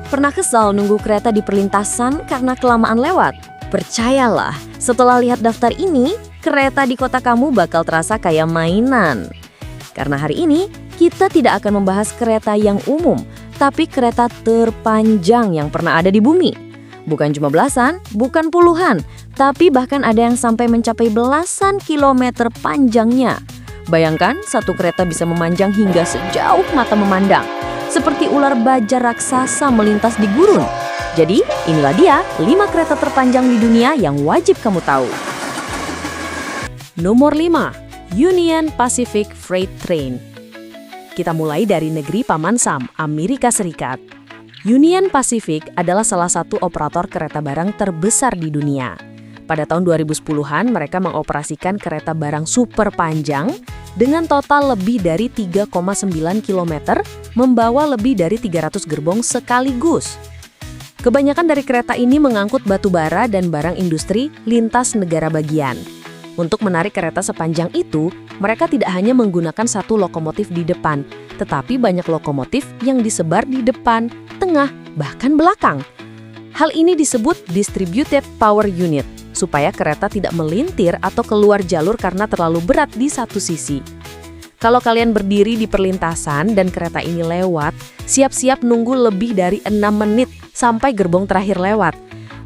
Pernah kesal nunggu kereta di perlintasan karena kelamaan lewat? Percayalah, setelah lihat daftar ini, kereta di kota kamu bakal terasa kayak mainan. Karena hari ini, kita tidak akan membahas kereta yang umum, tapi kereta terpanjang yang pernah ada di bumi. Bukan cuma belasan, bukan puluhan, tapi bahkan ada yang sampai mencapai belasan kilometer panjangnya. Bayangkan, satu kereta bisa memanjang hingga sejauh mata memandang. Seperti ular baja raksasa melintas di gurun. Jadi, inilah dia 5 kereta terpanjang di dunia yang wajib kamu tahu. Nomor 5, Union Pacific Freight Train. Kita mulai dari negeri Paman Sam, Amerika Serikat. Union Pacific adalah salah satu operator kereta barang terbesar di dunia. Pada tahun 2010-an, mereka mengoperasikan kereta barang super panjang dengan total lebih dari 3,9 km, membawa lebih dari 300 gerbong sekaligus. Kebanyakan dari kereta ini mengangkut batu bara dan barang industri lintas negara bagian. Untuk menarik kereta sepanjang itu, mereka tidak hanya menggunakan satu lokomotif di depan, tetapi banyak lokomotif yang disebar di depan, tengah, bahkan belakang. Hal ini disebut Distributed Power Unit, supaya kereta tidak melintir atau keluar jalur karena terlalu berat di satu sisi. Kalau kalian berdiri di perlintasan dan kereta ini lewat, siap-siap nunggu lebih dari 6 menit sampai gerbong terakhir lewat.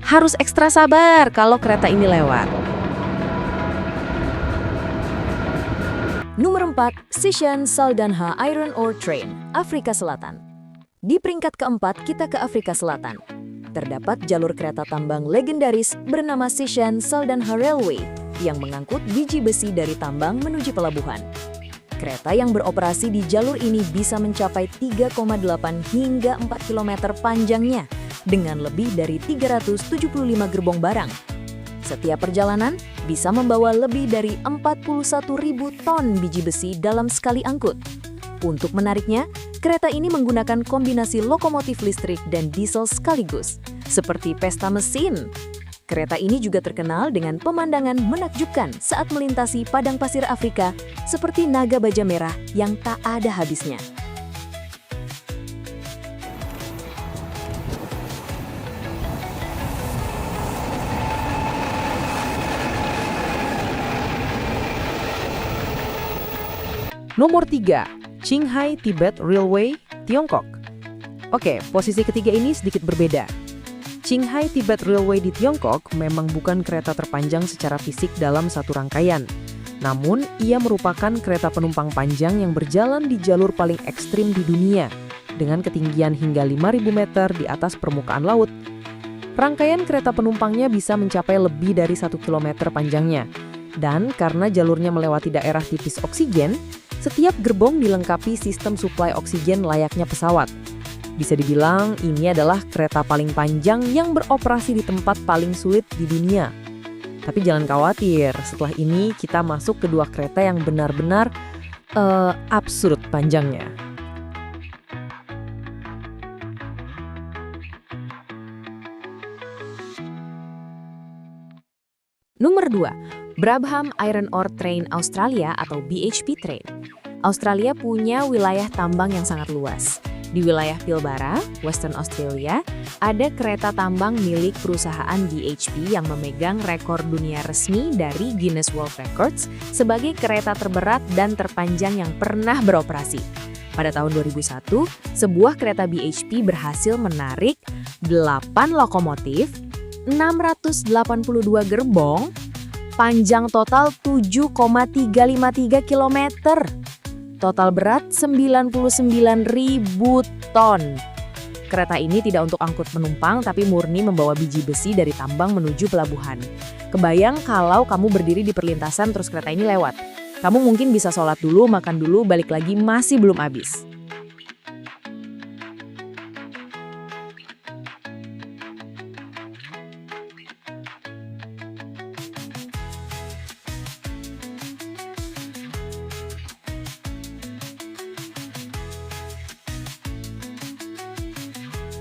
Harus ekstra sabar kalau kereta ini lewat. Nomor 4, Sishan Saldanha Iron Ore Train, Afrika Selatan. Di peringkat keempat, kita ke Afrika Selatan. Terdapat jalur kereta tambang legendaris bernama Sishan Saldanha Railway yang mengangkut biji besi dari tambang menuju pelabuhan. Kereta yang beroperasi di jalur ini bisa mencapai 3,8 hingga 4 km panjangnya dengan lebih dari 375 gerbong barang. Setiap perjalanan bisa membawa lebih dari 41.000 ton biji besi dalam sekali angkut. Untuk menariknya, kereta ini menggunakan kombinasi lokomotif listrik dan diesel sekaligus, seperti pesta mesin. Kereta ini juga terkenal dengan pemandangan menakjubkan saat melintasi padang pasir Afrika, seperti naga baja merah yang tak ada habisnya. Nomor 3, Qinghai Tibet Railway, Tiongkok. Oke, posisi ketiga ini sedikit berbeda. Qinghai Tibet Railway di Tiongkok memang bukan kereta terpanjang secara fisik dalam satu rangkaian. Namun, ia merupakan kereta penumpang panjang yang berjalan di jalur paling ekstrim di dunia, dengan ketinggian hingga 5.000 meter di atas permukaan laut. Rangkaian kereta penumpangnya bisa mencapai lebih dari 1 km panjangnya. Dan karena jalurnya melewati daerah tipis oksigen, setiap gerbong dilengkapi sistem suplai oksigen layaknya pesawat. Bisa dibilang ini adalah kereta paling panjang yang beroperasi di tempat paling sulit di dunia. Tapi jangan khawatir, setelah ini kita masuk ke dua kereta yang benar-benar absurd panjangnya. Nomor 2, Brabham Iron Ore Train Australia atau BHP Train. Australia punya wilayah tambang yang sangat luas. Di wilayah Pilbara, Western Australia, ada kereta tambang milik perusahaan BHP yang memegang rekor dunia resmi dari Guinness World Records sebagai kereta terberat dan terpanjang yang pernah beroperasi. Pada tahun 2001, sebuah kereta BHP berhasil menarik 8 lokomotif, 682 gerbong, panjang total 7,353 km. Total berat 99.000 ton. Kereta ini tidak untuk angkut penumpang tapi murni membawa biji besi dari tambang menuju pelabuhan. Kebayang kalau kamu berdiri di perlintasan terus kereta ini lewat. Kamu mungkin bisa sholat dulu, makan dulu, balik lagi masih belum habis.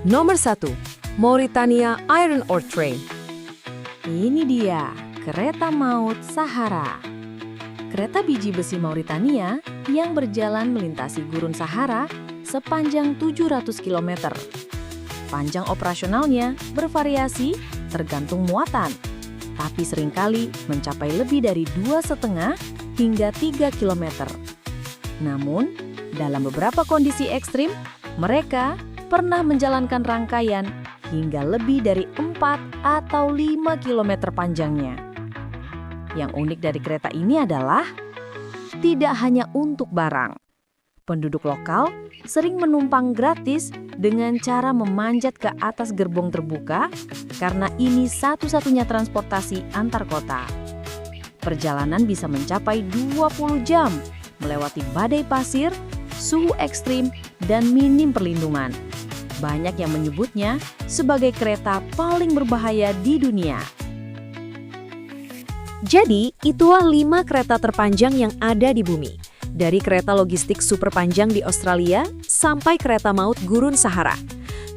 Nomor 1, Mauritania Iron Ore Train. Ini dia, kereta maut Sahara. Kereta biji besi Mauritania yang berjalan melintasi gurun Sahara sepanjang 700 km. Panjang operasionalnya bervariasi tergantung muatan, tapi seringkali mencapai lebih dari 2,5 hingga 3 km. Namun, dalam beberapa kondisi ekstrim, mereka pernah menjalankan rangkaian hingga lebih dari 4 atau 5 km panjangnya. Yang unik dari kereta ini adalah tidak hanya untuk barang. Penduduk lokal sering menumpang gratis dengan cara memanjat ke atas gerbong terbuka karena ini satu-satunya transportasi antar kota. Perjalanan bisa mencapai 20 jam, melewati badai pasir, suhu ekstrim, dan minim perlindungan. Banyak yang menyebutnya sebagai kereta paling berbahaya di dunia. Jadi, itulah 5 kereta terpanjang yang ada di bumi. Dari kereta logistik super panjang di Australia sampai kereta maut gurun Sahara.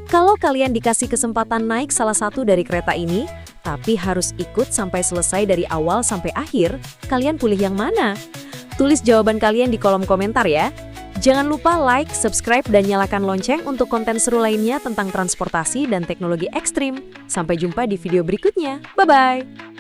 Kalau kalian dikasih kesempatan naik salah satu dari kereta ini, tapi harus ikut sampai selesai dari awal sampai akhir, kalian pilih yang mana? Tulis jawaban kalian di kolom komentar ya. Jangan lupa like, subscribe, dan nyalakan lonceng untuk konten seru lainnya tentang transportasi dan teknologi ekstrim. Sampai jumpa di video berikutnya. Bye-bye!